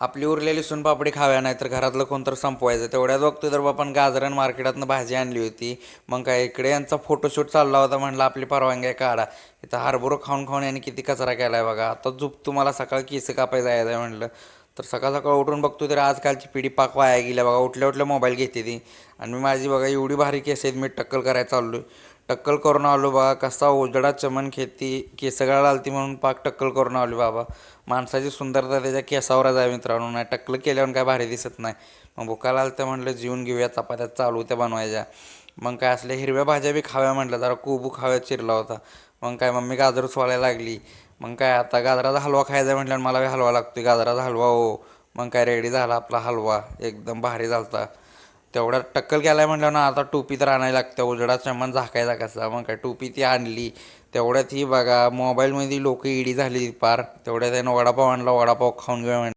आपली उरलेली सोनपापडी खाव्या नाही तर घरातलं कोणतर संपवायचं. तेवढ्यात बघतो तर बापान गाजरान मार्केटातनं भाजी आणली होती. मग काय इकडे यांचा फोटोशूट चालला होता, म्हणलं आपली परवानगी आहे काढा. इथं हरभरो खाऊन खाऊन यांनी किती कचरा केलाय बघा. आता झोप तुम्हाला सकाळी केस कापाय जायचं आहे म्हणलं तर सकाळ सकाळ उठून बघतो तर आजकालची पिढी पाक वाया गेल्या बघा. उठल्या उठल्या मोबाईल घेते ती. आणि मी माझी बघा एवढी भारी केस आहेत, मी टक्कल करायला चाललोय. टक्कल करून आलो बघा. कसा उजडा चमन खेती केस गळाला आलती म्हणून पाक टक्कल करून आलो बाबा. माणसाची सुंदरता त्याच्या केसावरच आहे मित्रांनो. नाही टक्कल केल्यावर काय भारी दिसत नाही. मग भुकाला आलं तर म्हणलं जेवून घेऊया, चपात्या चालू त्या बनवायच्या. मग काय असल्या हिरव्या भाज्या बी खाव्या म्हटलं, जरा कोबू खाव्या चिरला होता. मग काय मम्मी गाजर सोलायला लागली. मग काय आता गाजराचा हलवा खायचा म्हटल्यावर मला बी हलवा लागतोय, गाजराचा हलवा हो. मग काय रेडी झाला आपला हलवा, एकदम भारी झालता. तेवढ्यात टक्कल केलाय म्हटल्यावर ना आता टोपी तर आणायला लागते, उजेडात चमन झाकायचा कसा. मग काय टोपी ती आणली. तेवढ्यात ही बघा मोबाईलमध्ये लोक ईडी झाली पार. तेवढ्यात त्यानं वडापाव आणला, वडापाव खाऊन घेऊया